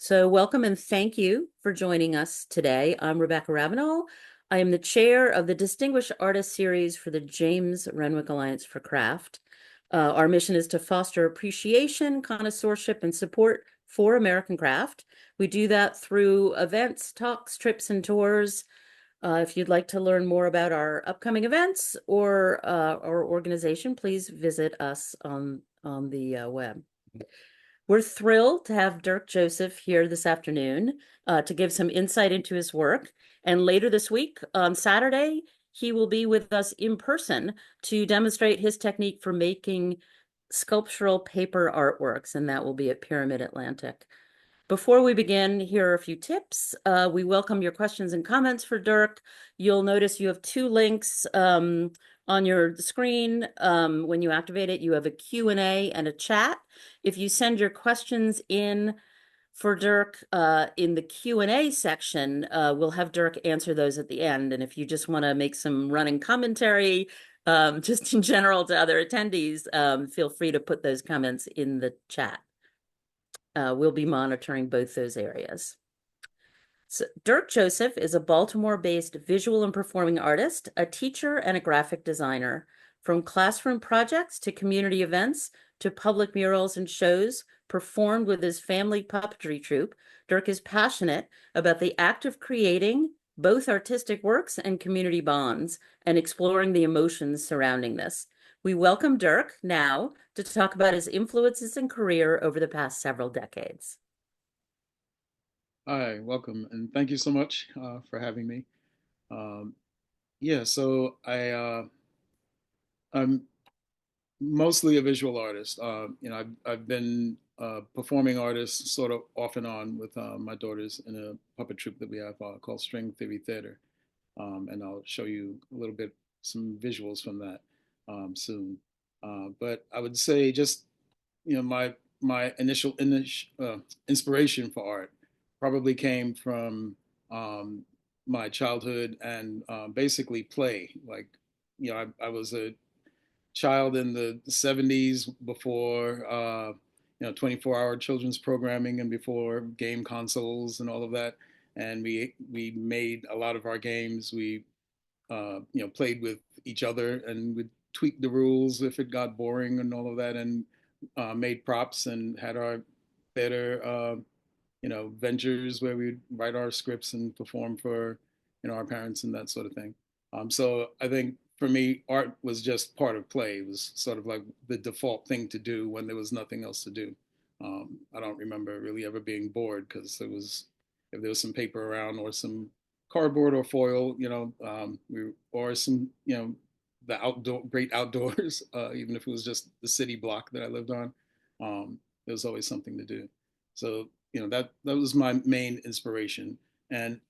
So welcome and thank you for joining us today. I'm Rebecca Ravenel. I am the chair of the Distinguished Artist Series for the James Renwick Alliance for Craft. Our mission is to foster appreciation, connoisseurship, and support for American craft. We do that through events, talks, trips, and tours. If you'd like to learn more about our upcoming events or our organization, please visit us on the web. We're thrilled to have Dirk Joseph here this afternoon to give some insight into his work. And later this week, on Saturday, he will be with us in person to demonstrate his technique for making sculptural paper artworks, and that will be at Pyramid Atlantic. Before we begin, here are a few tips. We welcome your questions and comments for Dirk. You'll notice you have two links on your screen. When you activate it, you have a Q&A and a chat. If you send your questions in for Dirk in the Q&A section, we'll have Dirk answer those at the end. And if you just want to make some running commentary, just in general to other attendees, feel free to put those comments in the chat. We'll be monitoring both those areas. So Dirk Joseph is a Baltimore-based visual and performing artist, a teacher, and a graphic designer. From classroom projects to community events to public murals and shows performed with his family puppetry troupe, Dirk is passionate about the act of creating both artistic works and community bonds and exploring the emotions surrounding this. We welcome Dirk now to talk about his influences and career over the past several decades. Hi, welcome, and thank you so much for having me. Um, yeah, so I'm mostly a visual artist. I've been a performing artist sort of off and on with my daughters in a puppet troupe that we have called String Theory Theater, and I'll show you a little bit some visuals from that soon. But I would say just my initial inspiration for art probably came from um, my childhood and basically play. Like, I was a child in the 70s before 24-hour children's programming and before game consoles and all of that. And we made a lot of our games. We played with each other and would tweak the rules if it got boring and all of that, and made props and had our theater, ventures where we'd write our scripts and perform for, our parents and that sort of thing. So I think for me, art was just part of play. It was sort of like the default thing to do when there was nothing else to do. I don't remember really ever being bored because if there was some paper around or some cardboard or foil, or some, the great outdoors, even if it was just the city block that I lived on, there was always something to do. So, that was my main inspiration. And,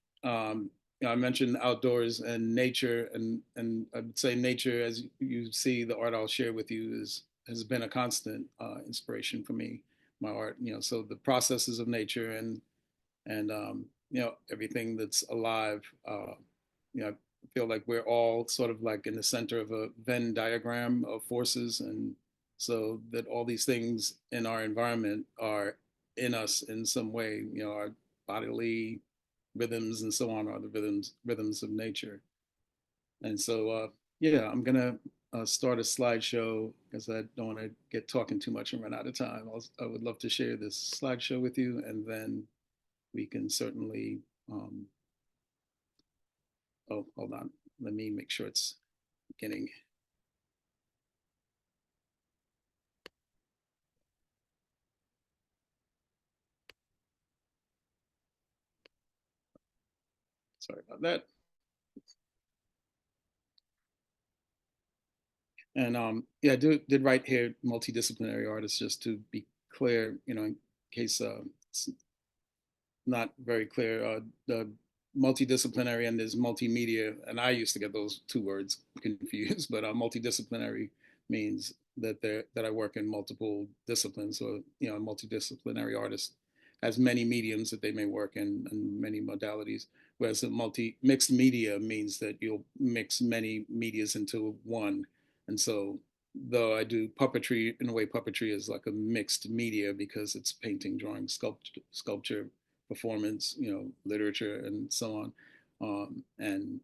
I mentioned outdoors and nature, and I would say nature, as you see the art I'll share with you, has been a constant inspiration for me, my art. So the processes of nature and everything that's alive. I feel like we're all sort of like in the center of a Venn diagram of forces, and so that all these things in our environment are in us in some way. Our bodily rhythms and so on are the rhythms of nature. And so, yeah, I'm gonna start a slideshow because I don't want to get talking too much and run out of time. I would love to share this slideshow with you, and then we can certainly, oh, hold on. Let me make sure it's beginning. Sorry about that. And yeah, I did write here multidisciplinary artist, just to be clear, in case it's not very clear. The multidisciplinary and there's multimedia, and I used to get those two words confused, but multidisciplinary means that I work in multiple disciplines. So, a multidisciplinary artist has many mediums that they may work in and many modalities. Whereas a mixed media means that you'll mix many medias into one. And so, though I do puppetry, in a way, puppetry is like a mixed media because it's painting, drawing, sculpture, performance, literature, and so on. And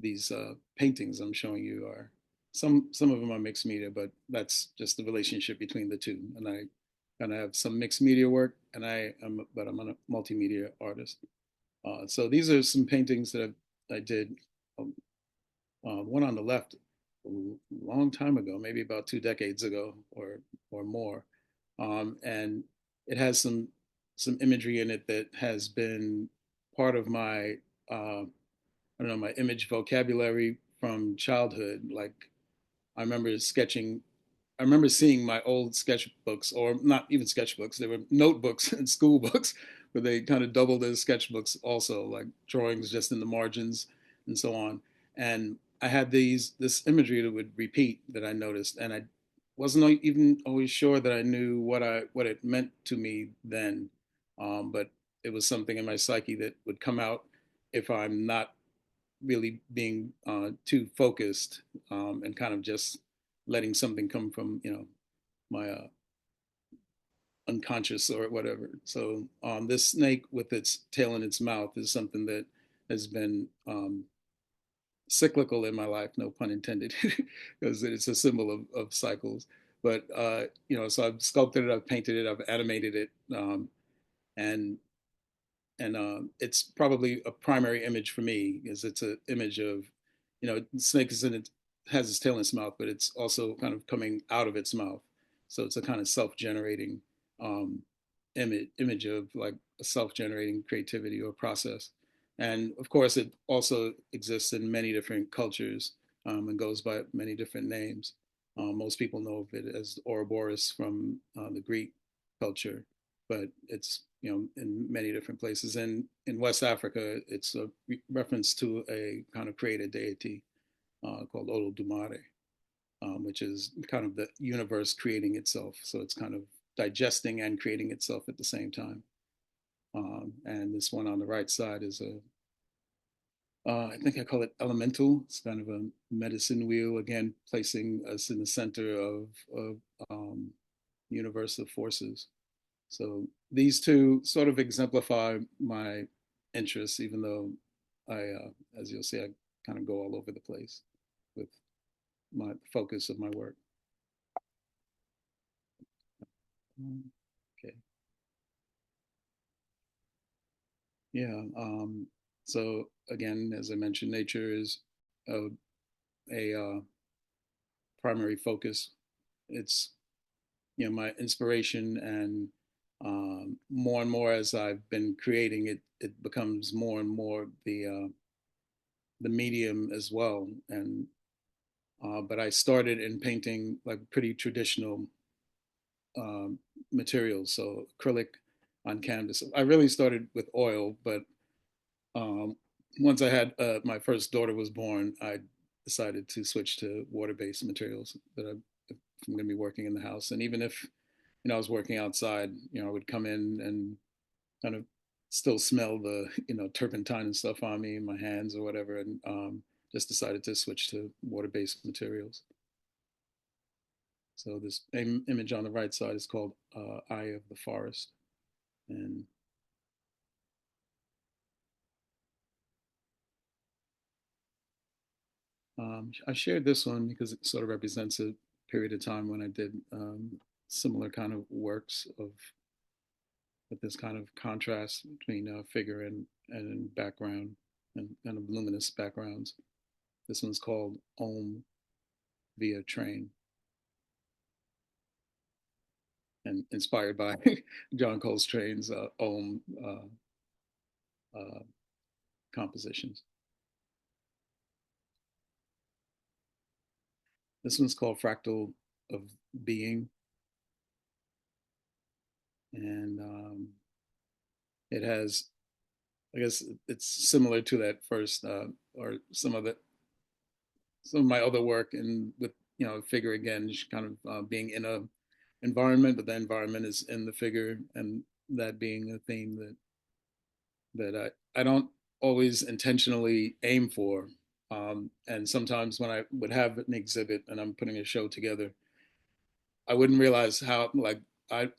these paintings I'm showing you are some of them are mixed media, but that's just the relationship between the two. And I kind of have some mixed media work, and I'm a multimedia artist. So these are some paintings that I did. Um, one on the left a long time ago, maybe about 2 decades ago or more, and it has some imagery in it that has been part of my I don't know, my image vocabulary from childhood. Like I remember sketching I remember seeing my old sketchbooks, or not even sketchbooks, they were notebooks and school books, where they kind of doubled as sketchbooks also, like drawings just in the margins and so on. And I had this imagery that would repeat that I noticed, and I wasn't even always sure that I knew what it meant to me then. But it was something in my psyche that would come out if I'm not really being too focused, and kind of just letting something come from my unconscious or whatever. So this snake with its tail in its mouth is something that has been cyclical in my life, no pun intended, because it's a symbol of cycles. But so I've sculpted it, I've painted it, I've animated it, and it's probably a primary image for me, because it's an image of, snake is in it, has its tail in its mouth, but it's also kind of coming out of its mouth. So it's a kind of self-generating um, image of like a self-generating creativity or process. And of course, it also exists in many different cultures, and goes by many different names. Most people know of it as Ouroboros from the Greek culture, but it's in many different places. And in West Africa, it's a reference to a kind of created deity called Olodumare, which is kind of the universe creating itself. So it's kind of digesting and creating itself at the same time. And this one on the right side is I think I call it elemental. It's kind of a medicine wheel, again, placing us in the center of um, universal forces. So these two sort of exemplify my interests, even though as you'll see, I kind of go all over the place with my focus of my work. Okay. Yeah. So again, as I mentioned, nature is a, a primary focus. It's my inspiration, and more and more as I've been creating it, it becomes more and more the medium as well. And but I started in painting like pretty traditional um, materials, so acrylic on canvas. I really started with oil, but um, once I had my first daughter was born, I decided to switch to water-based materials that if I'm going to be working in the house. And even if I was working outside, I would come in and kind of still smell the turpentine and stuff on me, my hands or whatever, and just decided to switch to water-based materials. So this image on the right side is called Eye of the Forest. And I shared this one because it sort of represents a period of time when I did similar kind of works of with this kind of contrast between figure and background, and kind of luminous backgrounds. This one's called Om via Train, and inspired by John Coltrane's Om uh, compositions. This one's called Fractal of Being, and it has, I guess, it's similar to that first, or some of my other work, and with figure again, just kind of being in a environment, but the environment is in the figure, and that being a theme that I don't always intentionally aim for. And sometimes when I would have an exhibit and I'm putting a show together, I wouldn't realize how like I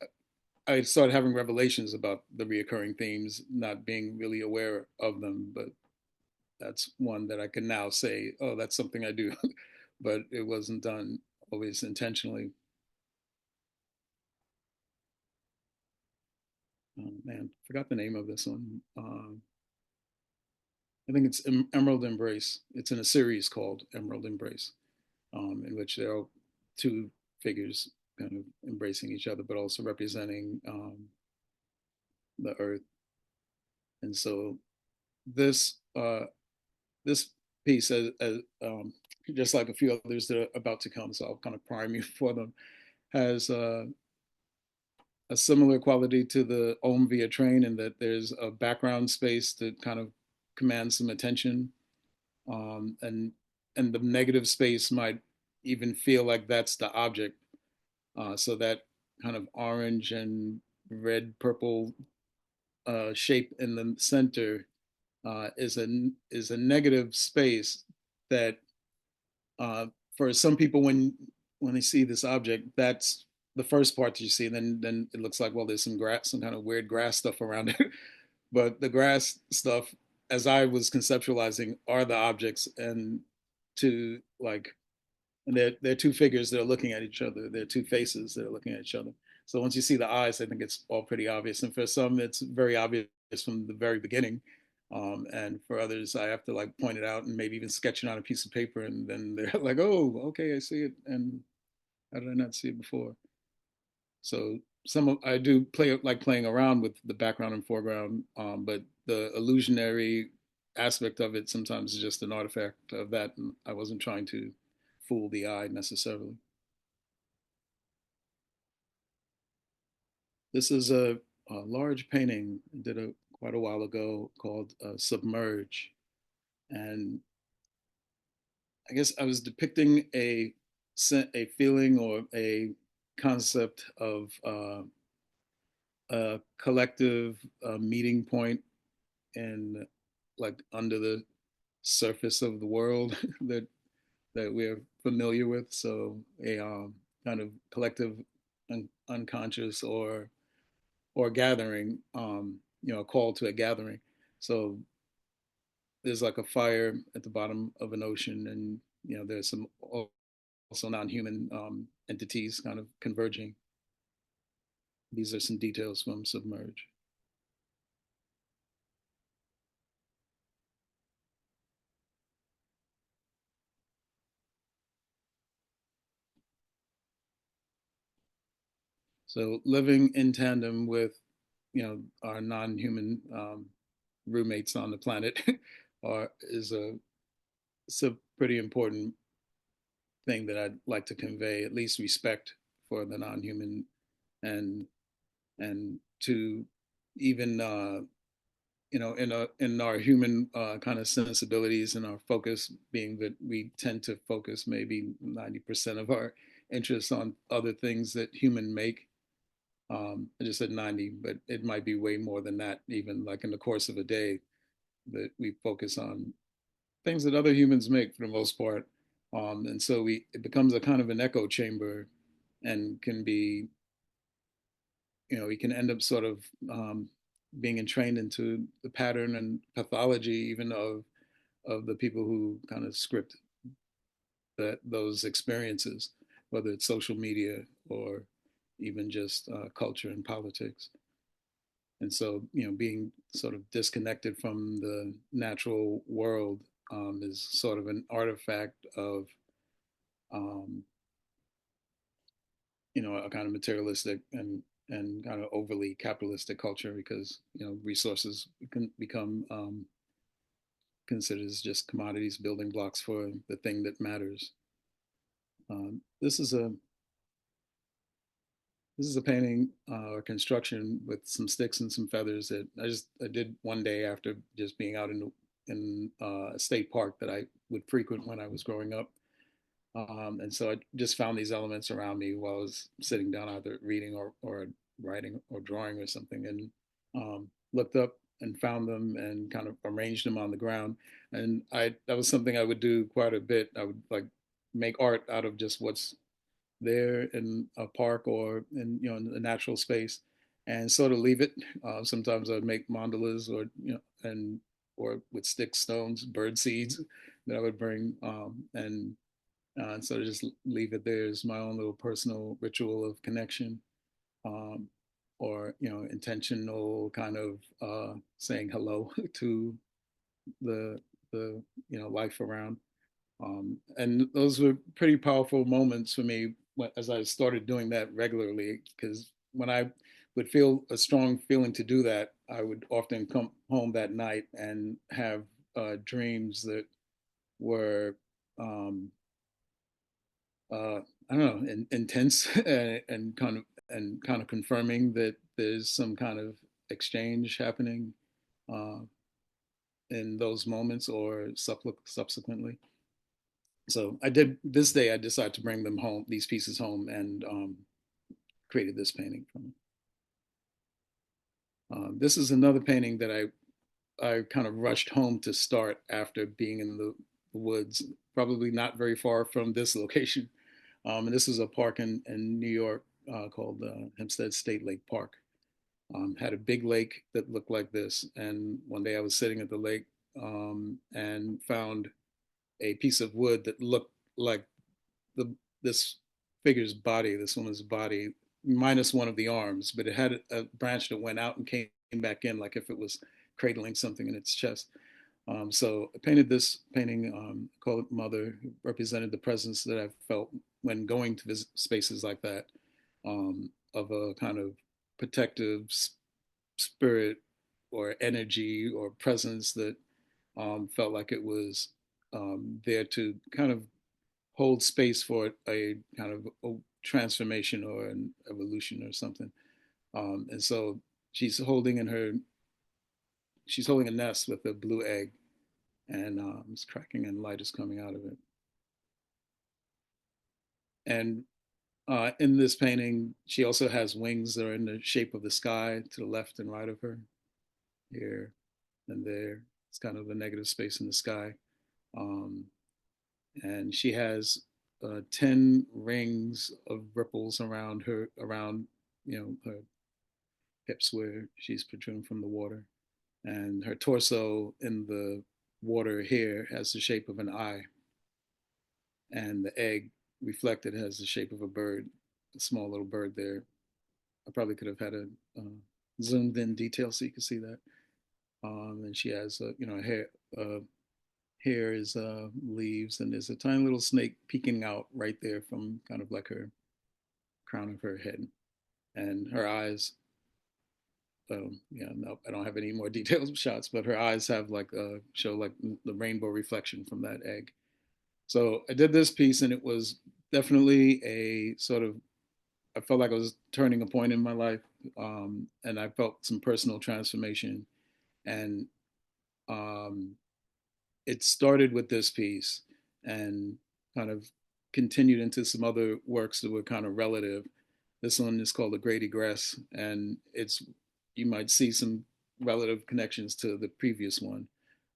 I started having revelations about the reoccurring themes, not being really aware of them. But that's one that I can now say, oh, that's something I do, but it wasn't done always intentionally. Oh, man, forgot the name of this one. I think it's Emerald Embrace. It's in a series called Emerald Embrace, in which there are two figures kind of embracing each other, but also representing the earth. And so this this piece, just like a few others that are about to come, so I'll kind of prime you for them, has a similar quality to the Om via train in that there's a background space that kind of commands some attention, and the negative space might even feel like that's the object. So that kind of orange and red purple shape in the center is a negative space that uh, for some people when they see this object, that's the first part that you see. And then it looks like, well, there's some grass, some kind of weird grass stuff around it. But the grass stuff, as I was conceptualizing, are the objects, and to like, and they're two figures that are looking at each other. They're two faces that are looking at each other. So once you see the eyes, I think it's all pretty obvious. And for some, it's very obvious from the very beginning. And for others, I have to like point it out and maybe even sketch it on a piece of paper. And then they're like, oh, okay, I see it. And how did I not see it before? So I do play like playing around with the background and foreground, but the illusionary aspect of it sometimes is just an artifact of that. And I wasn't trying to fool the eye necessarily. This is a large painting I did quite a while ago called Submerge. And I guess I was depicting a feeling or a concept of a collective meeting point and like under the surface of the world that we're familiar with. So a kind of collective unconscious or gathering, a call to a gathering. So there's like a fire at the bottom of an ocean, and there's some also non-human entities kind of converging. These are some details from Submerge. So living in tandem with, our non-human roommates on the planet are is a it's a pretty important thing that I'd like to convey. At least respect for the non-human, and to even in our human kind of sensibilities and our focus being that we tend to focus maybe 90% of our interests on other things that human make. I just said 90, but it might be way more than that, even like in the course of a day, that we focus on things that other humans make for the most part. And so it becomes a kind of an echo chamber, and can be, we can end up sort of being entrained into the pattern and pathology even of the people who kind of script those experiences, whether it's social media or even just culture and politics. And so, being sort of disconnected from the natural world is sort of an artifact of, um, a kind of materialistic and kind of overly capitalistic culture, because resources can become considered as just commodities, building blocks for the thing that matters. Um, this is a This is a painting or construction with some sticks and some feathers that I did one day after just being out in a state park that I would frequent when I was growing up. And so I just found these elements around me while I was sitting down, either reading or writing or drawing or something, and looked up and found them and kind of arranged them on the ground. And that was something I would do quite a bit. I would like make art out of just what's there in a park or in in a natural space, and sort of leave it. Sometimes I'd make mandalas, or or with sticks, stones, bird seeds that I would bring, and sort of just leave it there as my own little personal ritual of connection, um, or intentional kind of saying hello to the life around. And those were pretty powerful moments for me as I started doing that regularly, because when I would feel a strong feeling to do that, I would often come home that night and have dreams that were, um, I don't know, intense and kind of confirming that there's some kind of exchange happening uh, in those moments or subsequently. So I did this day. I decided to bring them home, these pieces home, and created this painting from it. This is another painting that I kind of rushed home to start after being in the woods, probably not very far from this location. And this is a park in New York called Hempstead State Lake Park. Had a big lake that looked like this, and one day I was sitting at the lake and found a piece of wood that looked like the this figure's body, this woman's body, minus one of the arms, but it had a branch that went out and came back in, like if it was cradling something in its chest. So I painted this painting, called it Mother, represented the presence that I felt when going to visit spaces like that, of a kind of protective spirit or energy or presence that felt like it was there to kind of hold space for a kind of a transformation or an evolution or something. And so she's holding in her, she's holding a nest with a blue egg, and it's cracking and light is coming out of it. And in this painting, she also has wings that are in the shape of the sky to the left and right of her, here and there. It's kind of a negative space in the sky. Um, and she has 10 rings of ripples around her, around, her hips where she's protruding from the water. And her torso in the water here has the shape of an eye. And the egg reflected has the shape of a bird, a small little bird there. I probably could have had a zoomed in detail so you could see that. And she has, hair. Hair is leaves, and there's a tiny little snake peeking out right there from kind of like her crown of her head, and her eyes. Yeah, no, I don't have any more detailed shots, but her eyes have like show like the rainbow reflection from that egg. So I did this piece, and it was definitely a sort of, I felt like I was turning a point in my life, and I felt some personal transformation, and um, it started with this piece and kind of continued into some other works that were kind of relative. This one is called The Great Egress, and it's, you might see some relative connections to the previous one.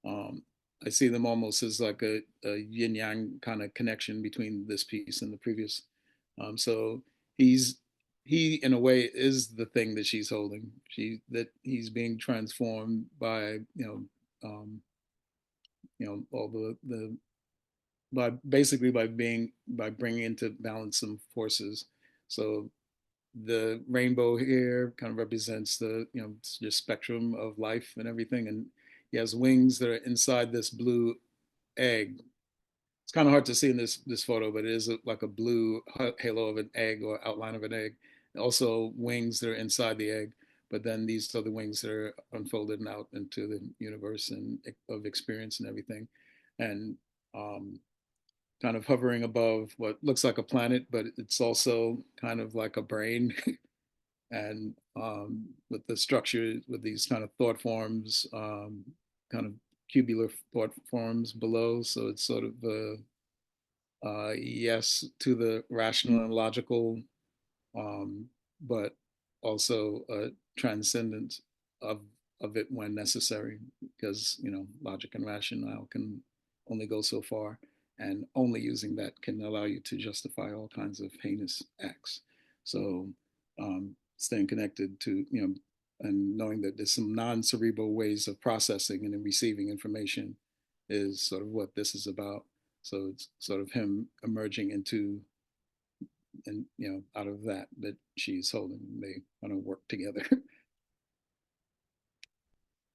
Um, I see them almost as like a yin yang kind of connection between this piece and the previous. So he's he in a way is the thing that she's holding. That he's being transformed by all the by basically by bringing into balance some forces. So the rainbow here kind of represents the just spectrum of life and everything, and he has wings that are inside this blue egg. It's kind of hard to see in this photo, but it is like a blue halo of an egg or outline of an egg. Also wings that are inside the egg, but then these are the wings that are unfolded and out into the universe and of experience and everything, and um, kind of hovering above what looks like a planet, but it's also kind of like a brain. And with the structure, with these kind of thought forms, kind of cubular thought forms below. So it's sort of yes to the rational and logical, um, but also a transcendence of it when necessary, because logic and rationale can only go so far, and only using that can allow you to justify all kinds of heinous acts. So staying connected to, and knowing that there's some non-cerebral ways of processing and receiving information is sort of what this is about. So it's sort of him emerging into, and out of that she's holding, they want to work together.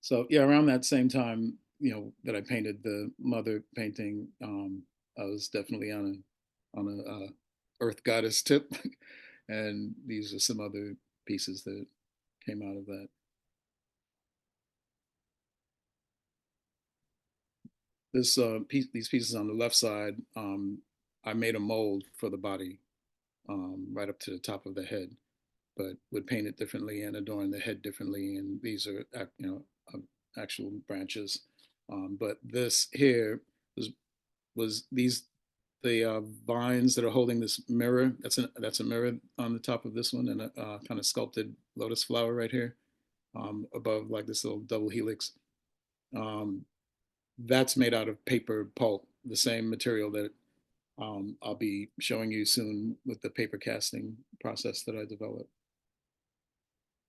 So yeah, around that same time, that I painted the mother painting, I was definitely on a earth goddess tip, and these are some other pieces that came out of that. These pieces on the left side, I made a mold for the body, right up to the top of the head, but would paint it differently and adorn the head differently. And these are, actual branches. But this here was these the vines that are holding this mirror. That's a mirror on the top of this one, and a kind of sculpted lotus flower right here, above like this little double helix. Um, that's made out of paper pulp, the same material that I'll be showing you soon with the paper casting process that I developed.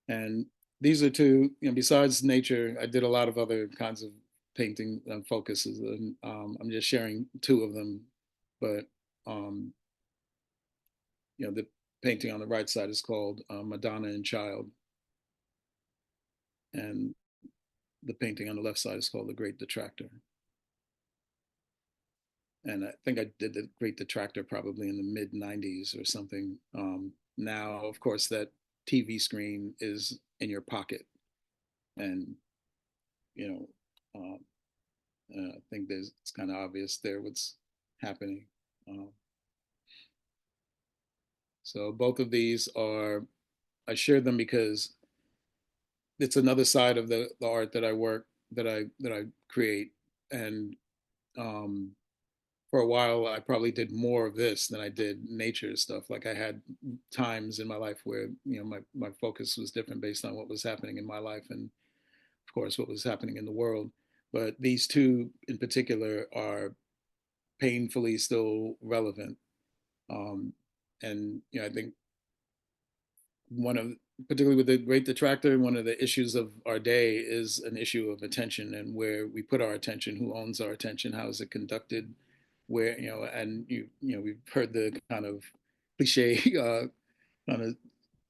And these are two, besides nature, I did a lot of other kinds of painting focuses, and I'm just sharing two of them. But um, the painting on the right side is called Madonna and Child, and the painting on the left side is called The Great Detractor. And I think I did The Great Detractor probably in the mid 90s or something. Now, of course, that TV screen is in your pocket, and you know, um, I think it's kind of obvious there what's happening. Um, so both of these are, I shared them because it's another side of the art that I work that I create, and um, for a while I probably did more of this than I did nature stuff. Like I had times in my life where my focus was different based on what was happening in my life, and of course what was happening in the world. But these two in particular are painfully still relevant. Um, and I think one of, particularly with the Great Detractor, one of the issues of our day is an issue of attention and where we put our attention, who owns our attention, how is it conducted, where and we've heard the kind of cliche kind of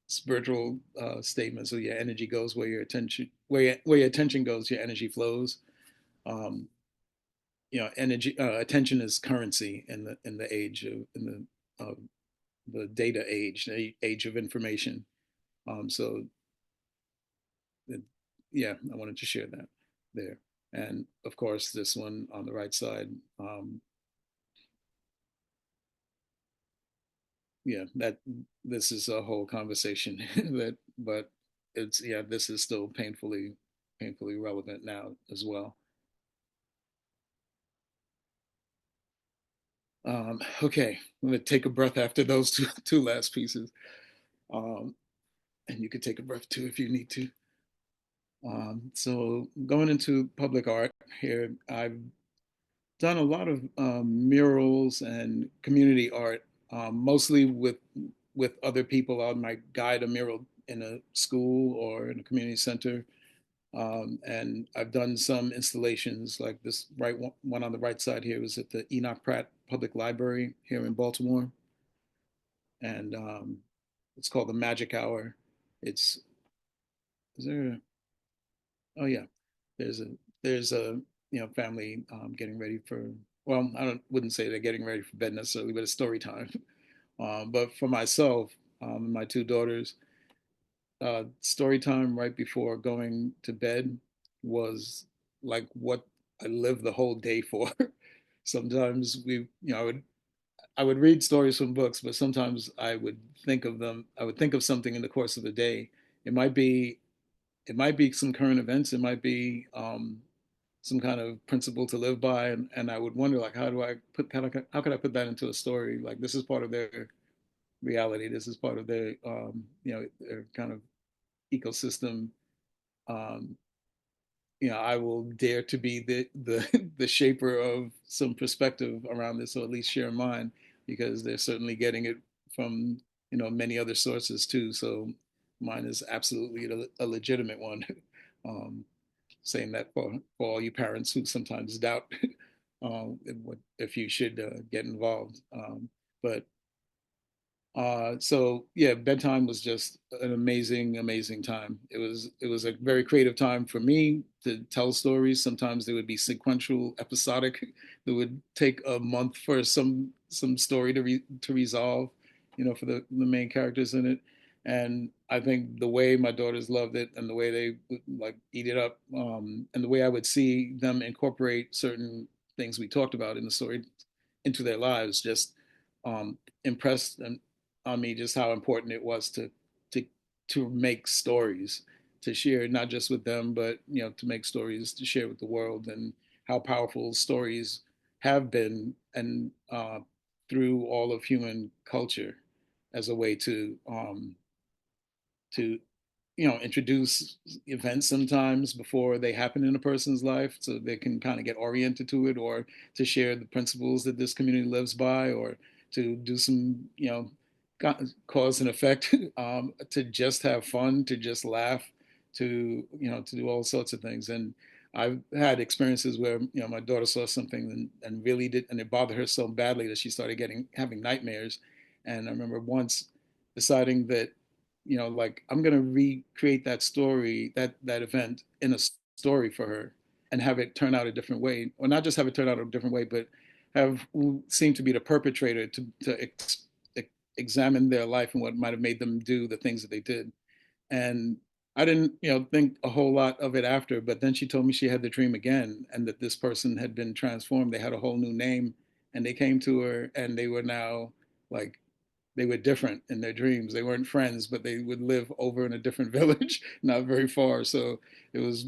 spiritual statement. So your energy goes where your attention, where your attention goes, your energy flows. Um, energy attention is currency in the age of in the data age, the age of information. So it, yeah, I wanted to share that there. And of course, this one on the right side, yeah, that this is a whole conversation that, but it's, yeah, this is still painfully relevant now as well. Okay, I'm gonna take a breath after those two last pieces. Um, and you could take a breath too if you need to. So going into public art here, I've done a lot of murals and community art, mostly with other people. I might guide a mural in a school or in a community center, and I've done some installations like this one on the right side here was at the Enoch Pratt Public Library here in Baltimore, and it's called the Magic Hour. It's is there? Oh yeah, there's a there's a family getting ready for, well, I don't wouldn't say they're getting ready for bed necessarily, but it's story time. But for myself and my two daughters, story time right before going to bed was like what I lived the whole day for. Sometimes I would read stories from books, but sometimes I would think of something in the course of the day. It might be it might be some current events. It might be some kind of principle to live by, and I would wonder like how could I put that into a story? Like this is part of their reality. This is part of their their kind of ecosystem. Um, I will dare to be the shaper of some perspective around this, or at least share mine, because they're certainly getting it from many other sources too. So mine is absolutely a legitimate one. um, Saying that for all you parents who sometimes doubt if you should get involved. But so yeah, bedtime was just an amazing, amazing time. It was a very creative time for me to tell stories. Sometimes they would be sequential, episodic. It would take a month for some story to resolve, for the main characters in it. And I think the way my daughters loved it and the way they would like eat it up, and the way I would see them incorporate certain things we talked about in the story into their lives just impressed on me just how important it was to to make stories to share not just with them but to make stories to share with the world and how powerful stories have been and through all of human culture as a way to introduce events sometimes before they happen in a person's life so they can kind of get oriented to it or to share the principles that this community lives by or to do some, cause and effect, to just have fun, to just laugh, to do all sorts of things. And I've had experiences where, my daughter saw something and really did, and it bothered her so badly that she started having nightmares. And I remember once deciding that like I'm gonna recreate that story, that event in a story for her, and have it turn out a different way, or not just have it turn out a different way, but have who seemed to be the perpetrator to examine their life and what might have made them do the things that they did. And I didn't, think a whole lot of it after, but then she told me she had the dream again and that this person had been transformed. They had a whole new name and they came to her and they were now like they were different in their dreams. They weren't friends, but they would live over in a different village, not very far. So it was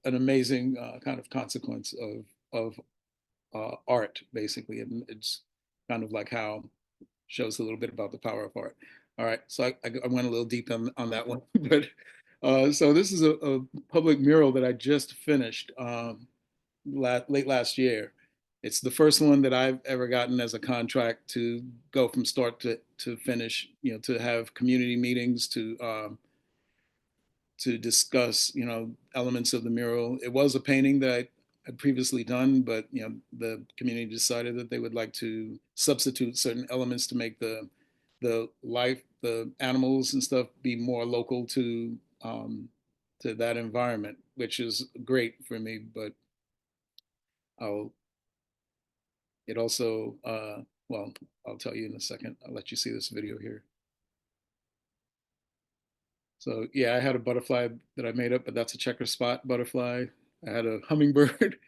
an amazing kind of consequence of art, basically, and it's kind of like how shows a little bit about the power of art. All right, so I went a little deep on that one, but so this is a public mural that I just finished late last year. It's the first one that I've ever gotten as a contract to go from start to finish, to have community meetings to discuss, elements of the mural. It was a painting that I had previously done, but, the community decided that they would like to substitute certain elements to make the animals and stuff be more local to that environment, which is great for me, but I'll it also, well, I'll tell you in a second. I'll let you see this video here. So yeah, I had a butterfly that I made up, but that's a checker spot butterfly. I had a hummingbird,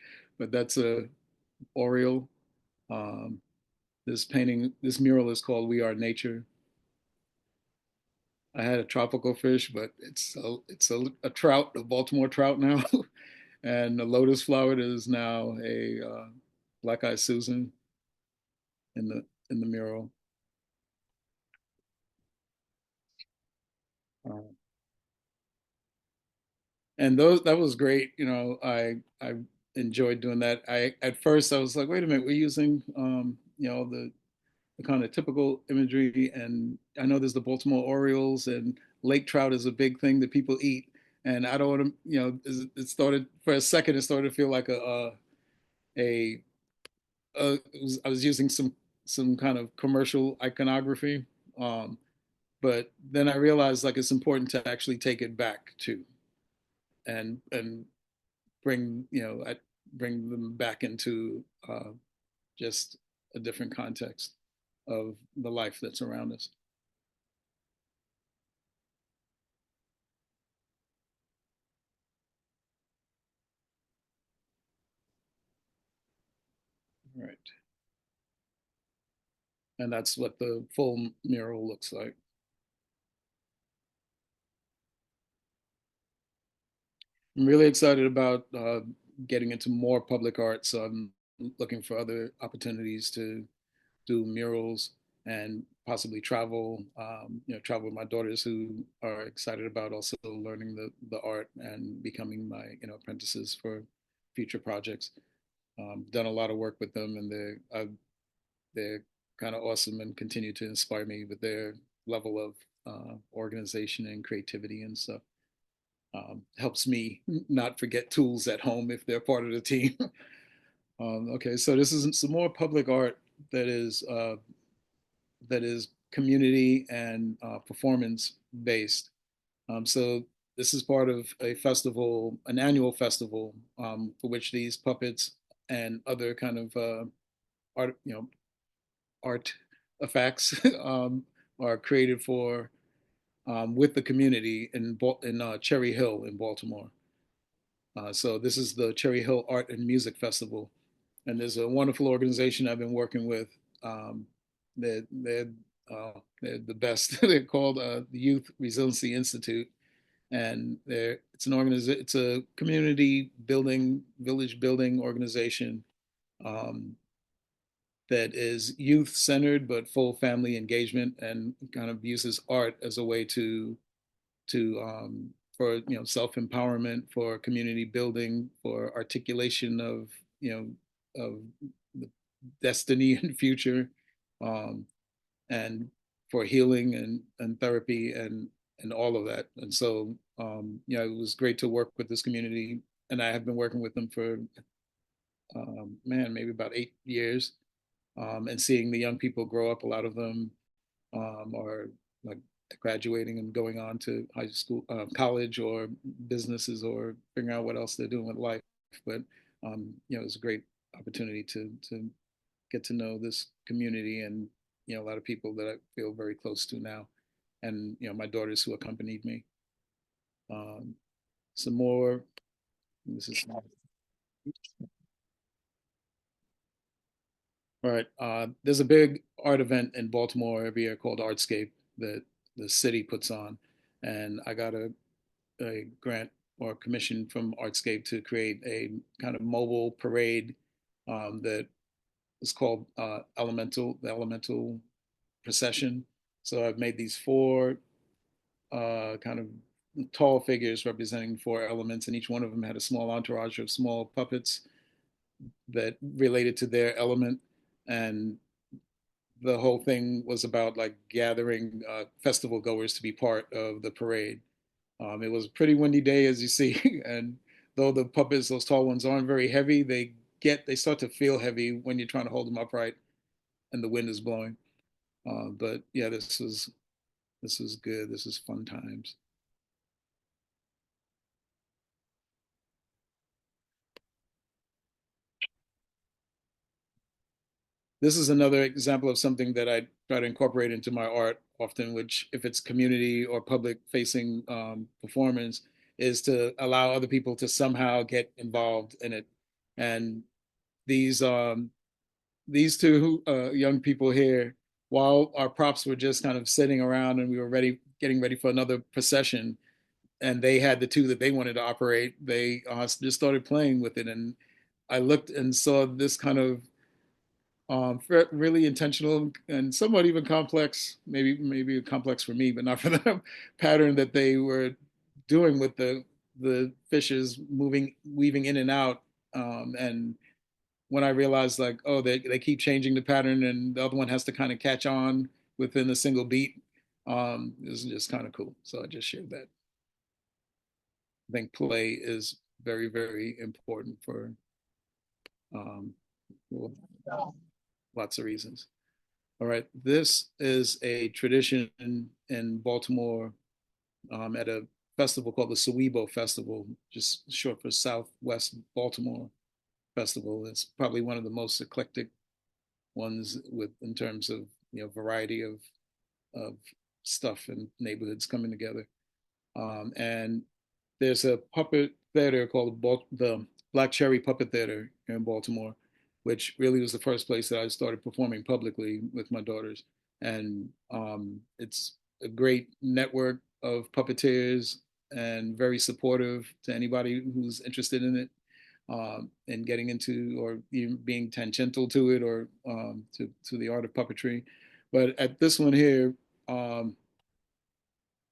but that's a oriole. Um, this mural is called "We Are Nature." I had a tropical fish, but it's a trout, a Baltimore trout now, and a lotus flower that is now a black eyed Susan in the mural. Uh, and those that was great. I enjoyed doing that. I at first I was like, wait a minute, we're using the kind of typical imagery, and I know there's the Baltimore Orioles and lake trout is a big thing that people eat, and I don't want to, it started for a second. It started to feel like a, I was using some kind of commercial iconography, um, but then I realized like it's important to actually take it back too, and bring bring them back into just a different context of the life that's around us. Right, and that's what the full mural looks like. I'm really excited about getting into more public art, so I'm looking for other opportunities to do murals and possibly travel, travel with my daughters who are excited about also learning the art and becoming my, apprentices for future projects. Done a lot of work with them, and they're kind of awesome and continue to inspire me with level of organization and creativity and stuff. Helps me not forget tools at home if they're part of the team. Okay, so this is some more public art that is community and performance based. So this is part of a festival, an annual festival, for which these puppets and other kind of art, art effects are created for with the community in Cherry Hill in Baltimore. So this is the Cherry Hill Art and Music Festival, and there's a wonderful organization I've been working with. Um, they're the best. They're called the Youth Resiliency Institute, and it's a community building, village building organization um, that is youth centered but full family engagement, and kind of uses art as a way to for self empowerment, for community building, for articulation of of the destiny and future, um, and for healing and therapy and all of that. And so it was great to work with this community, and I have been working with them for man, maybe about 8 years, and seeing the young people grow up. A lot of them are like graduating and going on to high school, college, or businesses, or figuring out what else they're doing with life. But it was a great opportunity to get to know this community, and a lot of people that I feel very close to now, and my daughters who accompanied me. Um, some more. This is all right. There's a big art event in Baltimore every year called Artscape that the city puts on, and I got a grant or commission from Artscape to create a kind of mobile parade that is called the Elemental Procession. So I've made these four kind of tall figures representing four elements, and each one of them had a small entourage of small puppets that related to their element. And the whole thing was about like gathering festival goers to be part of the parade. It was a pretty windy day, as you see, and though the puppets, those tall ones, aren't very heavy, they start to feel heavy when you're trying to hold them upright and the wind is blowing. But yeah, this was good. This is fun times. This is another example of something that I try to incorporate into my art often, which, if it's community or public facing performance, is to allow other people to somehow get involved in it. And these these two young people here, while our props were just kind of sitting around and we were getting ready for another procession, and they had the two that they wanted to operate, they just started playing with it. And I looked and saw this kind of really intentional and somewhat even complex, maybe complex for me, but not for them, pattern that they were doing with the fishes moving, weaving in and out. And when I realized, like, oh, they keep changing the pattern, and the other one has to kind of catch on within a single beat, it was just kind of cool. So I just shared that. I think play is very, very important for um, well, lots of reasons. All right, this is a tradition in Baltimore at a festival called the Sewebo Festival, just short for Southwest Baltimore Festival. It's probably one of the most eclectic ones with in terms of variety of stuff and neighborhoods coming together. And there's a puppet theater called the Black Cherry Puppet Theater here in Baltimore, which really was the first place that I started performing publicly with my daughters. And it's a great network of puppeteers, and very supportive to anybody who's interested in it, and getting into, or even being tangential to it, or to the art of puppetry. But at this one here, um,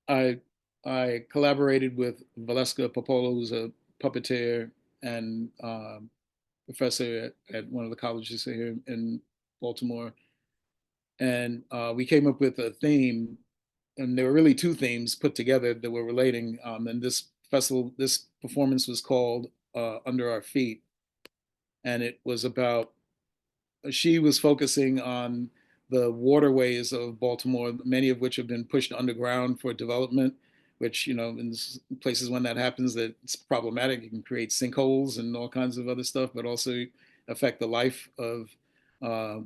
I I collaborated with Valeska Popolo, who's a puppeteer and professor at one of the colleges here in Baltimore, and we came up with a theme and there were really two themes put together that were relating. And this performance was called Under Our Feet, and it was about, she was focusing on the waterways of Baltimore, many of which have been pushed underground for development, which, in places when that happens, that it's problematic. It can create sinkholes and all kinds of other stuff, but also affect the life uh,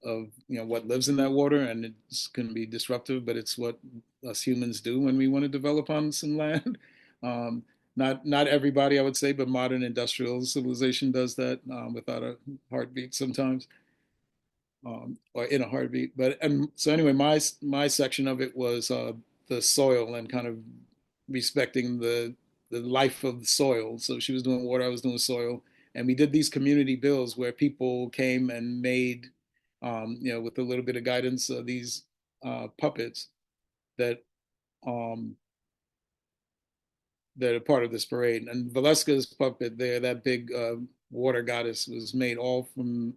of what lives in that water, and it's going to be disruptive. But it's what us humans do when we want to develop on some land. um, not everybody, I would say, but modern industrial civilization does that without a heartbeat sometimes, or in a heartbeat. But and so anyway, my section of it was the soil and kind of respecting the life of the soil. So she was doing water, I was doing soil, and we did these community bills where people came and made, with a little bit of guidance, these puppets that um, that are part of this parade. And Valeska's puppet there, that big water goddess, was made all from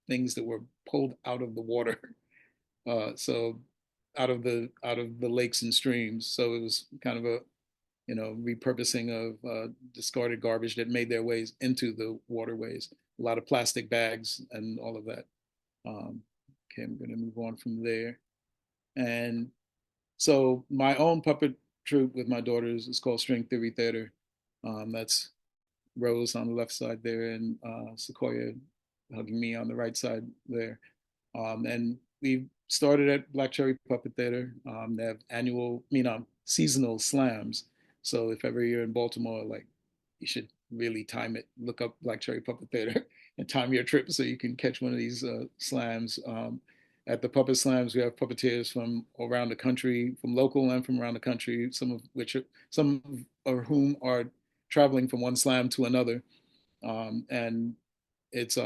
things that were pulled out of the water. So out of the lakes and streams. So it was kind of a repurposing of discarded garbage that made their ways into the waterways. A lot of plastic bags and all of that. Okay, I'm going to move on from there. And so my own puppet troupe with my daughters is called String Theory Theater. That's Rose on the left side there, and Sequoia hugging me on the right side there. And we started at Black Cherry Puppet Theater. They have seasonal slams. So if ever you're in Baltimore, like, you should really time it. Look up Black Cherry Puppet Theater and time your trip so you can catch one of these slams. At the puppet slams, we have puppeteers from around the country, from local and from around the country. Some of whom are traveling from one slam to another, and it's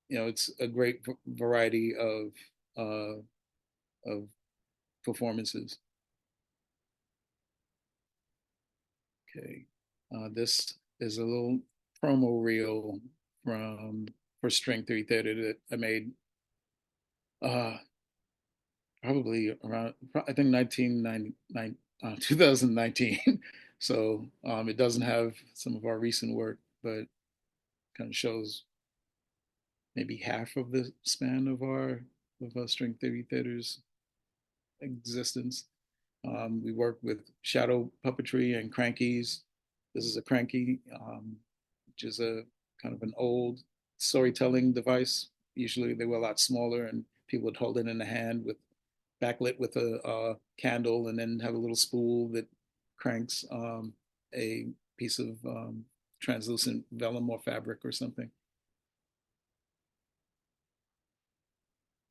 it's a great variety uh, of performances. Okay, this is a little promo reel from for String Theory Theater that I made uh, probably around, I think 1999, 2019. So it doesn't have some of our recent work, but kind of shows maybe half of the span of our String Theory Theater's existence. We work with shadow puppetry and crankies. This is a cranky, which is a kind of an old storytelling device. Usually they were a lot smaller, and people would hold it in the hand with backlit with a candle, and then have a little spool that cranks a piece of translucent vellum or fabric or something.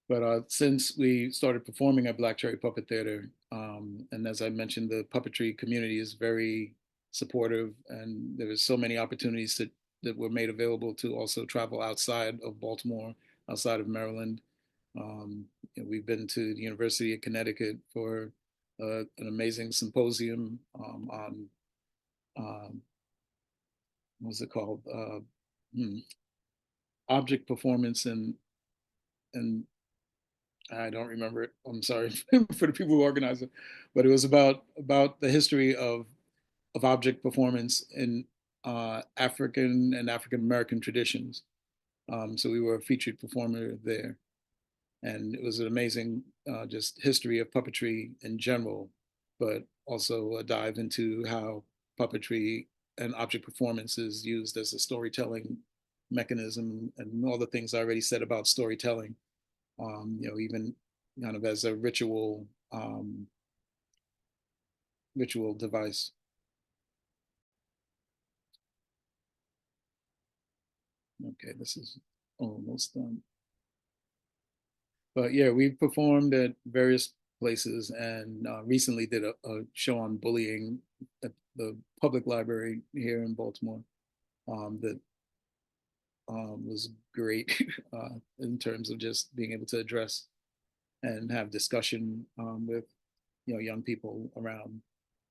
But since we started performing at Black Cherry Puppet Theater, and as I mentioned, the puppetry community is very supportive, and there was so many opportunities that were made available to also travel outside of Baltimore, outside of Maryland. We've been to the University of Connecticut for an amazing symposium on what's it called? Hmm, Object performance and I don't remember it. I'm sorry for the people who organized it, but it was about the history of object performance in African and African American traditions. So we were a featured performer there, and it was an amazing just history of puppetry in general, but also a dive into how puppetry and object performance is used as a storytelling mechanism, and all the things I already said about storytelling. Even kind of as a ritual device. Okay, this is almost done. But yeah, we've performed at various places, and recently did a show on bullying at the public library here in Baltimore, that was great in terms of just being able to address and have discussion with young people around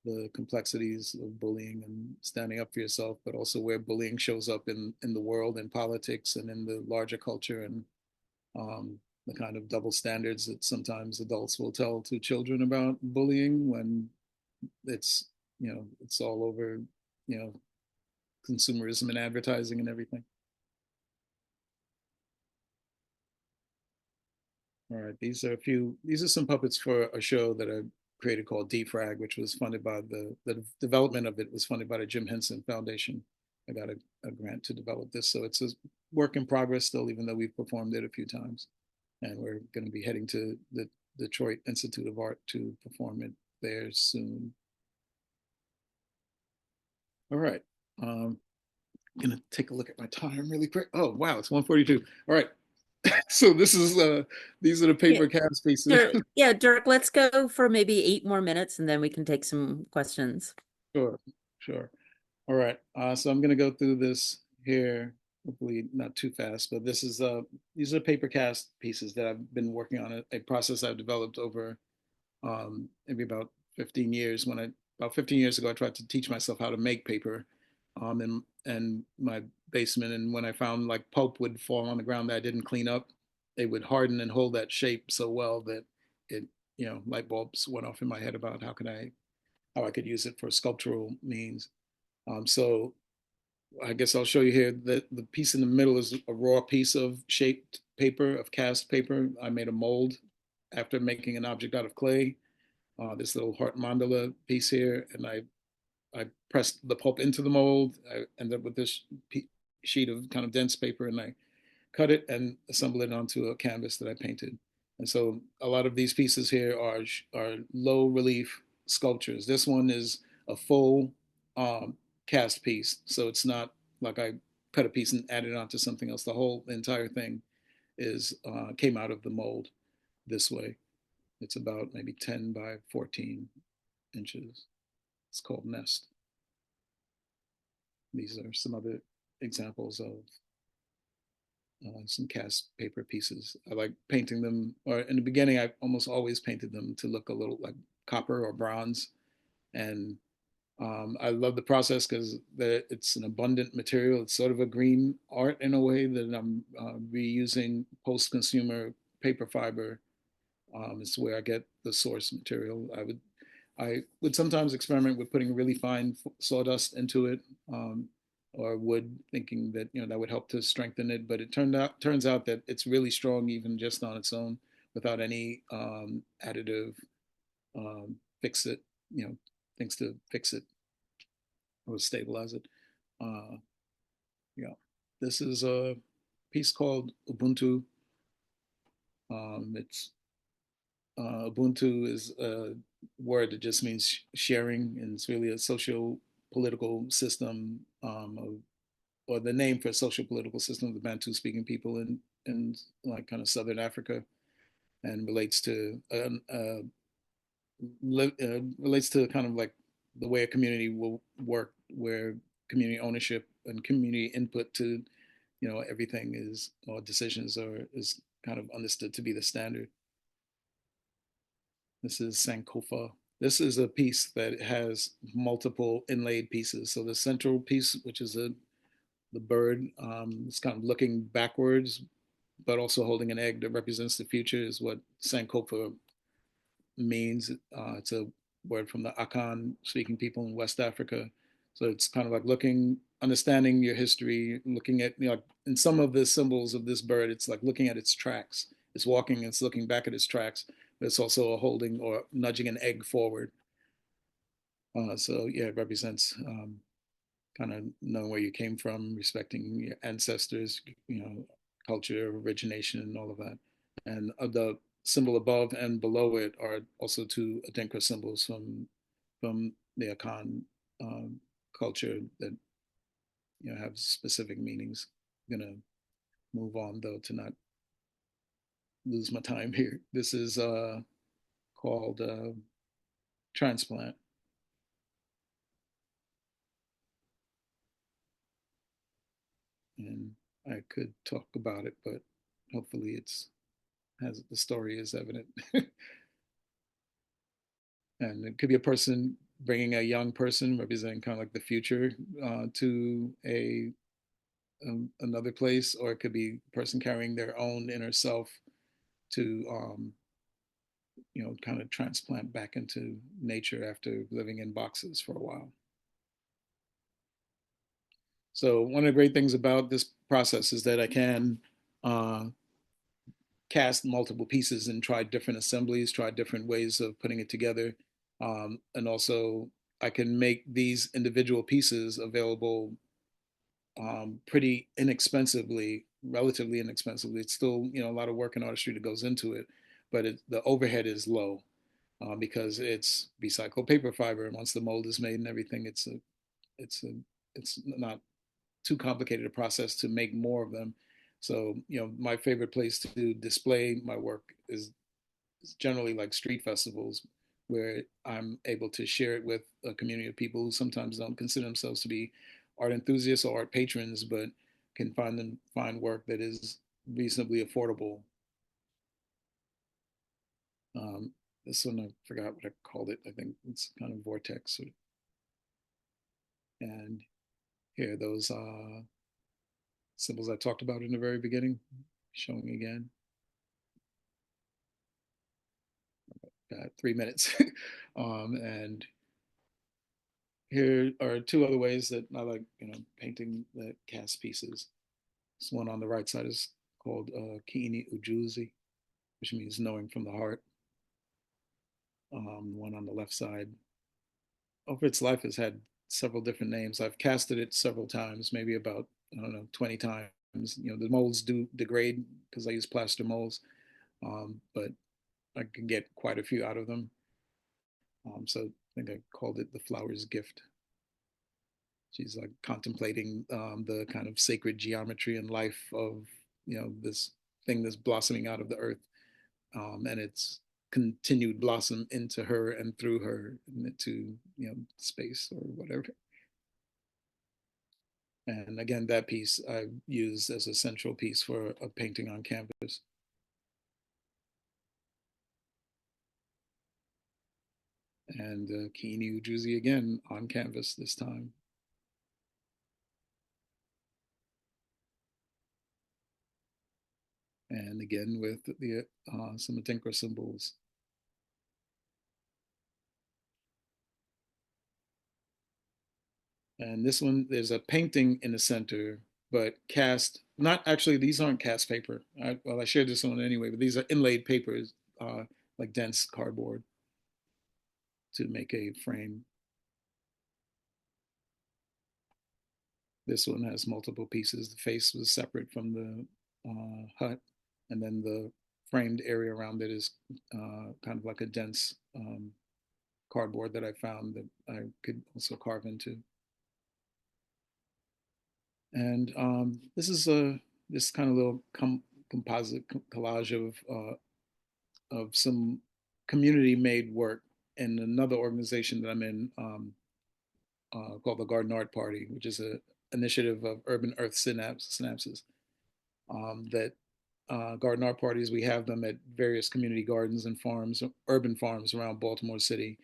the complexities of bullying and standing up for yourself, but also where bullying shows up in the world, in politics, and in the larger culture. And the kind of double standards that sometimes adults will tell to children about bullying when it's, it's all over, you know, consumerism and advertising and everything. All right, these are some puppets for a show that I created called DFRAG, which was funded by the development of it was funded by the Jim Henson Foundation. I got a grant to develop this, so it's a work in progress still, even though we've performed it a few times. And we're going to be heading to the Detroit Institute of Art to perform it there soon. All right. I'm gonna take a look at my time really quick. Oh wow, it's 1:42. All right. So this is these are the Yeah, paper cast pieces. Dirk, yeah, Dirk, let's go for maybe 8 more minutes and then we can take some questions. Sure, sure. All right. So I'm gonna go through this here, hopefully not too fast, but this is these are paper cast pieces that I've been working on a process I've developed over maybe about 15 years. About 15 years ago, I tried to teach myself how to make paper in my basement. And when I found like pulp would fall on the ground that I didn't clean up, it would harden and hold that shape so well that it, light bulbs went off in my head about how I could use it for sculptural means. So I guess I'll show you here that the piece in the middle is a raw piece of shaped paper, of cast paper. I made a mold after making an object out of clay, this little heart mandala piece here, and I pressed the pulp into the mold. I ended up with this sheet of kind of dense paper, and I cut it and assembled it onto a canvas that I painted. And so a lot of these pieces here are low relief sculptures. This one is a full cast piece, so it's not like I cut a piece and added it onto something else. The entire thing is came out of the mold this way. It's about maybe 10 by 14 inches. It's called Nest. These are some other examples of some cast paper pieces. I like painting them, or in the beginning, I almost always painted them to look a little like copper or bronze. And I love the process because it's an abundant material. It's sort of a green art in a way that I'm reusing post-consumer paper fiber. It's where I get the source material. I would sometimes experiment with putting really fine sawdust into it, or wood, thinking that that would help to strengthen it. But it turns out that it's really strong even just on its own, without any additive fix it, things to fix it or stabilize it. Uh, yeah, this is a piece called Ubuntu. It's Ubuntu is a word that just means sharing, and it's really a social political system or the name for a social political system of the Bantu speaking people in like kind of southern Africa, and relates to kind of like the way a community will work, where community ownership and community input to everything is or decisions is kind of understood to be the standard. This is Sankofa. This is a piece that has multiple inlaid pieces. So the central piece, which is the bird, is kind of looking backwards, but also holding an egg that represents the future, is what Sankofa means. It's a word from the Akan speaking people in West Africa. So it's kind of like understanding your history, looking at, in some of the symbols of this bird, it's like looking at its tracks. It's walking, it's looking back at its tracks, but it's also a holding or nudging an egg forward. So yeah, it represents kind of knowing where you came from, respecting your ancestors, culture, origination, and all of that. And the symbol above and below it are also two Adinkra symbols from the Akan culture that have specific meanings. I'm gonna move on though to not lose my time here. This is called transplant, and I could talk about it, but hopefully it's has the story is evident. And it could be a person bringing a young person representing kind of like the future to another place, or it could be a person carrying their own inner self to kind of transplant back into nature after living in boxes for a while. So one of the great things about this process is that I can uh, cast multiple pieces and try different assemblies, try different ways of putting it together. And also I can make these individual pieces available pretty inexpensively, relatively inexpensively. It's still, a lot of work and artistry that goes into it, but the overhead is low because it's recycled paper fiber. And once the mold is made and everything, it's a, it's not too complicated a process to make more of them. So, my favorite place to display my work is generally like street festivals where I'm able to share it with a community of people who sometimes don't consider themselves to be art enthusiasts or art patrons, but can find work that is reasonably affordable. Um, this one I forgot what I called it. I think it's kind of vortex. And here those symbols I talked about in the very beginning, showing again. Got 3 minutes, and here are two other ways that I like, painting the cast pieces. This one on the right side is called Kiini Ujuzi, which means knowing from the heart. The one on the left side, over its life, has had several different names. I've casted it several times, maybe about, I don't know, 20 times. The molds do degrade because I use plaster molds, but I can get quite a few out of them. So I think I called it the flower's gift. She's like contemplating the kind of sacred geometry and life of this thing that's blossoming out of the earth, and its continued blossom into her and through her into space or whatever. And again, that piece I used as a central piece for a painting on canvas. And Kiini Ujuzi again on canvas this time. And again with the some Adinkra symbols. And this one, there's a painting in the center, but cast, not actually, these aren't cast paper. Well, I shared this one anyway, but these are inlaid papers, like dense cardboard to make a frame. This one has multiple pieces. The face was separate from the hut, and then the framed area around it is kind of like a dense cardboard that I found that I could also carve into. And this is this kind of little composite collage of some community made work in another organization that I'm in, called the Garden Art Party, which is an initiative of Urban Earth Synapses. That garden art parties, we have them at various community gardens and farms, urban farms around Baltimore City,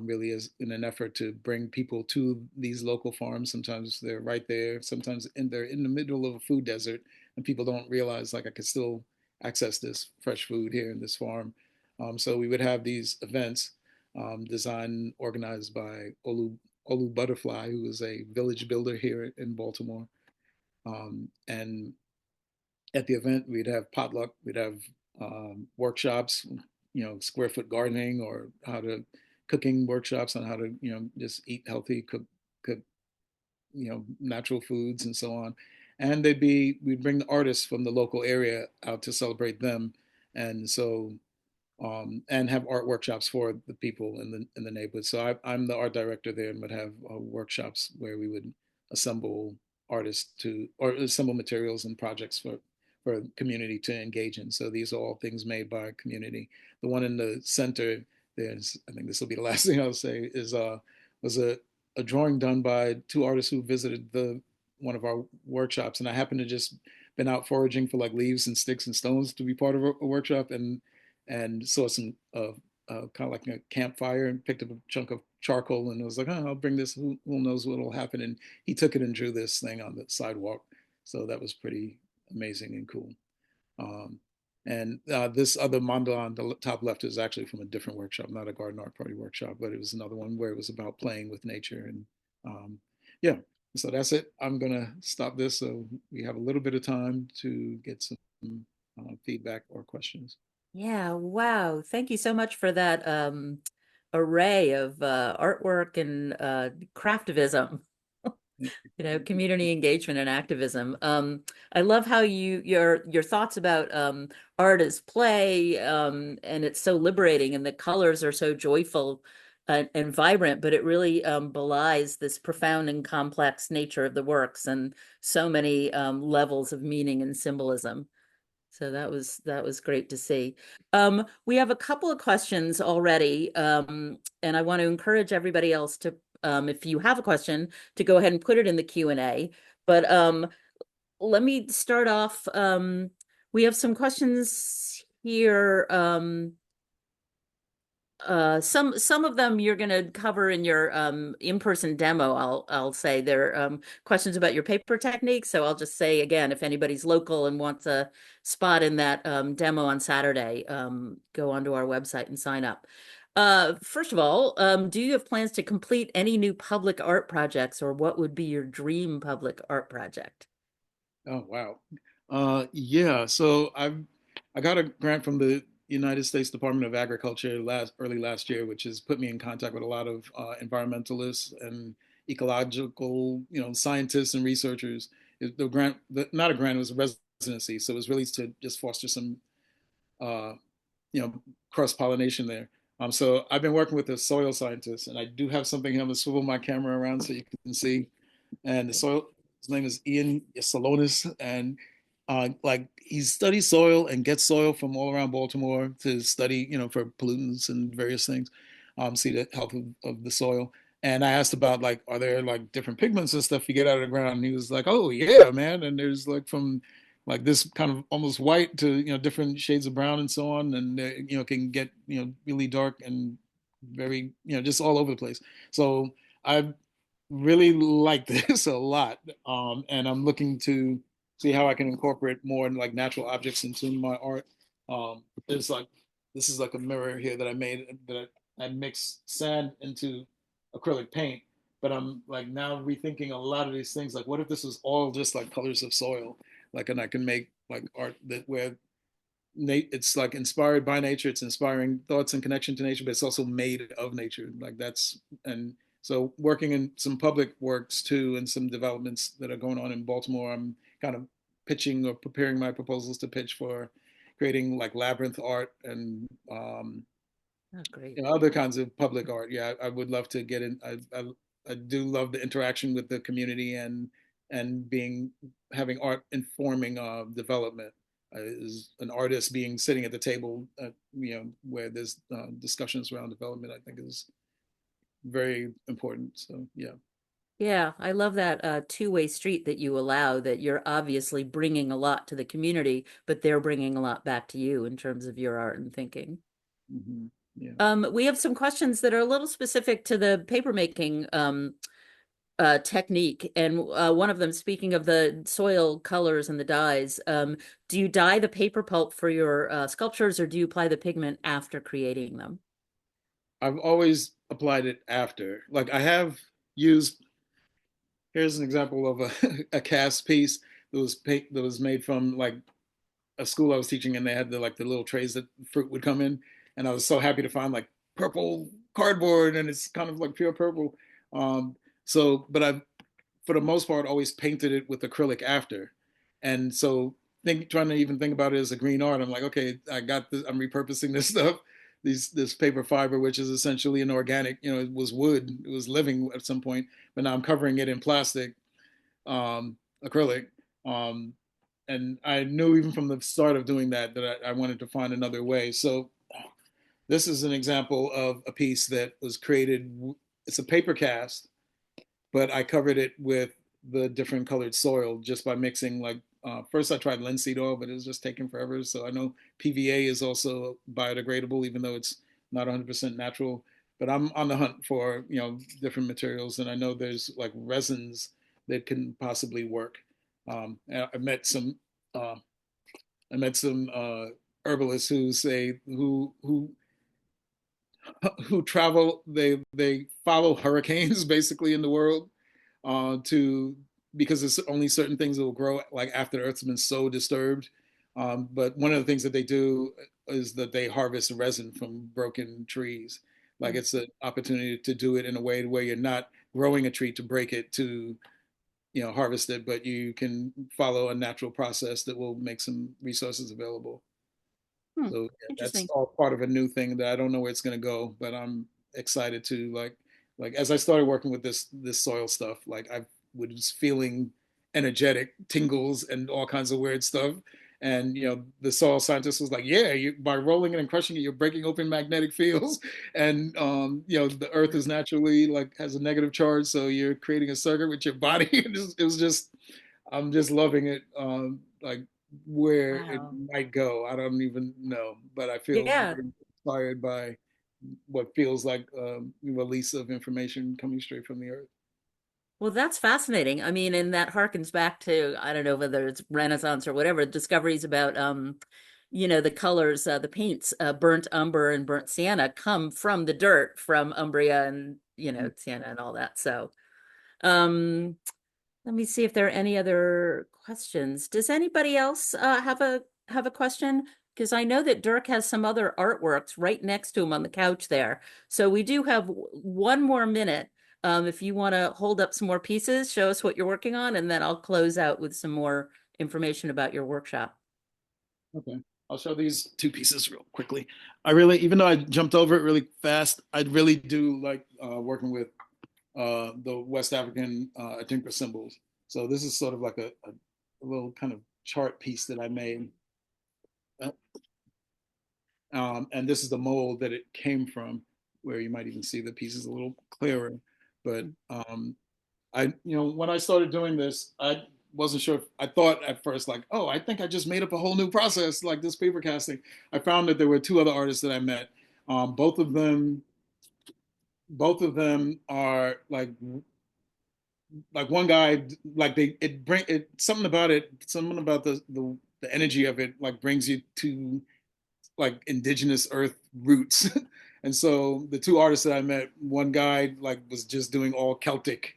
really is in an effort to bring people to these local farms. Sometimes they're right there, sometimes they're in the middle of a food desert, and people don't realize like I could still access this fresh food here in this farm. So we would have these events designed, organized by Olu Butterfly, who is a village builder here in Baltimore. And at the event, we'd have potluck, we'd have workshops, square foot gardening or how to cooking workshops on how to, just eat healthy, cook, natural foods and so on. And we'd bring the artists from the local area out to celebrate them. And so and have art workshops for the people in the neighborhood. So I'm the art director there and would have workshops where we would assemble artists or assemble materials and projects for community to engage in. So these are all things made by community. The one in the center, I think this will be the last thing I'll say, is was a drawing done by two artists who visited the one of our workshops, and I happened to just been out foraging for like leaves and sticks and stones to be part of a workshop, and saw some kind of like a campfire and picked up a chunk of charcoal and was like, oh, I'll bring this. Who knows what will happen? And he took it and drew this thing on the sidewalk. So that was pretty amazing and cool. Um, And this other mandala on the top left is actually from a different workshop, not a garden art party workshop, but it was another one where it was about playing with nature. And yeah, so that's it. I'm going to stop this so we have a little bit of time to get some feedback or questions. Yeah, wow. Thank you so much for that array of artwork and craftivism. Community engagement and activism. I love how your thoughts about art as play, and it's so liberating, and the colors are so joyful and vibrant, but it really belies this profound and complex nature of the works and so many levels of meaning and symbolism. So that was great to see. We have a couple of questions already, and I want to encourage everybody else to, if you have a question, to go ahead and put it in the Q&A. But let me start off. We have some questions here. Some of them you're going to cover in your in-person demo. I'll say they're questions about your paper technique. So I'll just say again, if anybody's local and wants a spot in that demo on Saturday, go onto our website and sign up. First of all, do you have plans to complete any new public art projects, or what would be your dream public art project? Oh, wow. Yeah, so I got a grant from the United States Department of Agriculture early last year, which has put me in contact with a lot of environmentalists and ecological, scientists and researchers. The grant, not a grant, it was a residency, so it was really to just foster some, uh, you know, cross pollination there. So I've been working with a soil scientist, and I do have something here. I'm gonna swivel my camera around so you can see. And the soil, his name is Ian Salonis, and like he studies soil and gets soil from all around Baltimore to study, for pollutants and various things, see the health of the soil. And I asked about like, are there like different pigments and stuff you get out of the ground? And he was like, oh yeah, man. And there's like from like this kind of almost white to different shades of brown and so on, and can get really dark and very just all over the place. So I really like this a lot, and I'm looking to see how I can incorporate more like natural objects into my art. There's like this is like a mirror here that I made that I mixed sand into acrylic paint, but I'm like now rethinking a lot of these things. Like, what if this was all just like colors of soil? Like, and I can make like art that where it's like inspired by nature, it's inspiring thoughts and connection to nature, but it's also made of nature, like that's. And so working in some public works too and some developments that are going on in Baltimore, I'm kind of pitching or preparing my proposals to pitch for creating like labyrinth art and Oh, great. other kinds of public art. Yeah, I would love to get in. I do love the interaction with the community and being having art informing development. As an artist, being sitting at the table, where there's discussions around development, I think is very important. So yeah. Yeah, I love that two-way street that you allow, that you're obviously bringing a lot to the community, but they're bringing a lot back to you in terms of your art and thinking. Hmm. Yeah. We have some questions that are a little specific to the papermaking technique, and one of them, speaking of the soil colors and the dyes, do you dye the paper pulp for your sculptures, or do you apply the pigment after creating them? I've always applied it after. Like I have used. Here's an example of a cast piece that was made from like a school I was teaching, and they had the little trays that fruit would come in, and I was so happy to find like purple cardboard, and it's kind of like pure purple. But I've for the most part always painted it with acrylic after, and so trying to even think about it as a green art, I'm like, okay, I got this. I'm repurposing this stuff. This paper fiber, which is essentially an organic, it was wood, it was living at some point, but now I'm covering it in plastic, acrylic. Um, and I knew even from the start of doing that I wanted to find another way. So this is an example of a piece that was created. It's a paper cast, but I covered it with the different colored soil just by mixing like first I tried linseed oil, but it was just taking forever. So I know PVA is also biodegradable, even though it's not 100% natural. But I'm on the hunt for different materials, and I know there's like resins that can possibly work. I met some uh, I met some herbalists who say who travel, they follow hurricanes basically in the world, to because there's only certain things that will grow like after the earth's been so disturbed. But one of the things that they do is that they harvest resin from broken trees. Like it's an opportunity to do it in a way where you're not growing a tree to break it to harvest it, but you can follow a natural process that will make some resources available. Hmm. So yeah, that's Interesting. all part of a new thing that I don't know where it's going to go, but I'm excited to like as I started working with this soil stuff, like I was feeling energetic tingles and all kinds of weird stuff. And the soil scientist was like, "Yeah, by rolling it and crushing it, you're breaking open magnetic fields, and the Earth is naturally like has a negative charge, so you're creating a circuit with your body." It was just, I'm just loving it. Like where it Wow. might go, I don't even know, but I feel Yeah. very inspired by what feels like release of information coming straight from the earth. Well, that's fascinating. I mean, and that harkens back to, I don't know whether it's Renaissance or whatever, discoveries about the colors, the paints, burnt umber and burnt sienna come from the dirt from Umbria and, sienna and all that. So, um let me see if there are any other questions. Does anybody else have a question? Because I know that Dirk has some other artworks right next to him on the couch there. So we do have one more minute. If you want to hold up some more pieces, show us what you're working on, and then I'll close out with some more information about your workshop. Okay. I'll show these two pieces real quickly. I really, even though I jumped over it really fast, I really do like working with the West African Adinkra symbols. So this is sort of like a little kind of chart piece that I made. Uh, and this is the mold that it came from, where you might even see the pieces a little clearer. But when I started doing this, I wasn't sure. I thought at first, like, oh, I think I just made up a whole new process, like this paper casting. I found that there were two other artists that I met. Um, both of them, both of them are like one guy, like something about it, something about the energy of it, like brings you to like indigenous earth roots. And so the two artists that I met, one guy like was just doing all Celtic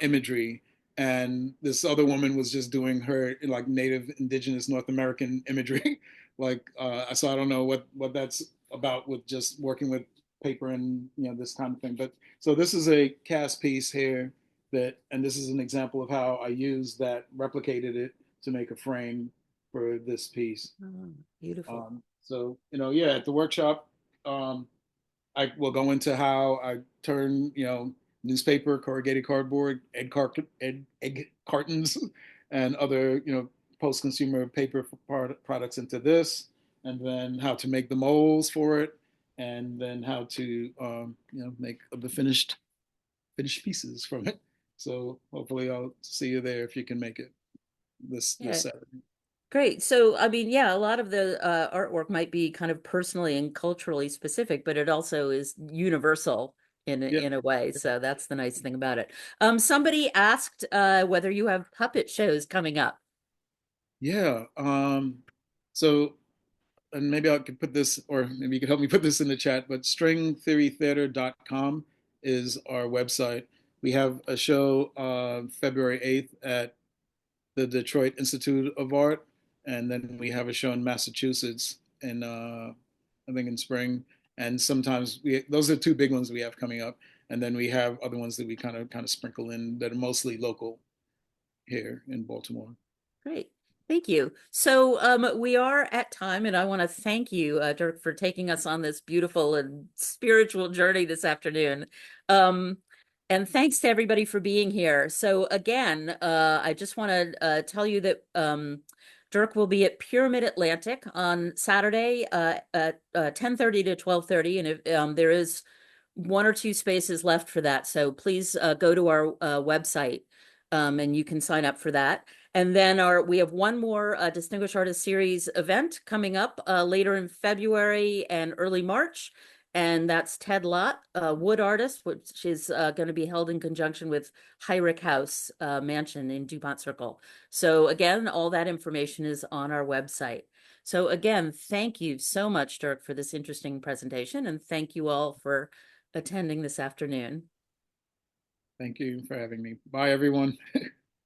imagery, and this other woman was just doing her like native indigenous North American imagery. Like so I don't know what that's about with just working with paper and this kind of thing. But so this is a cast piece here and this is an example of how I used that, replicated it to make a frame for this piece. Oh, beautiful. So yeah, at the workshop, um, I will go into how I turn newspaper, corrugated cardboard, egg cartons, and other post-consumer paper products into this, and then how to make the molds for it, and then how to make the finished pieces from it. So hopefully I'll see you there if you can make it this Yeah. Saturday. Great. So, I mean, yeah, a lot of the artwork might be kind of personally and culturally specific, but it also is universal Yeah. in a way. So that's the nice thing about it. Somebody asked whether you have puppet shows coming up. Yeah. So, and maybe I could put this, or maybe you could help me put this in the chat, but stringtheorytheater.com is our website. We have a show February 8th at the Detroit Institute of Art, and then we have a show in Massachusetts in, I think in spring. And sometimes those are two big ones we have coming up. And then we have other ones that we kind of sprinkle in that are mostly local here in Baltimore. Great. Thank you. So we are at time, and I want to thank you, Dirk, for taking us on this beautiful and spiritual journey this afternoon. Um, and thanks to everybody for being here. So again, I just want to tell you that Dirk will be at Pyramid Atlantic on Saturday at 10:30 to 12:30, and if there is one or two spaces left for that, so please go to our website and you can sign up for that. And then we have one more Distinguished Artist Series event coming up later in February and early March. And that's Ted Lott, wood artist, which is going to be held in conjunction with Heinrich House Mansion in DuPont Circle. So again, all that information is on our website. So again, thank you so much, Dirk, for this interesting presentation, and thank you all for attending this afternoon. Thank you for having me. Bye, everyone.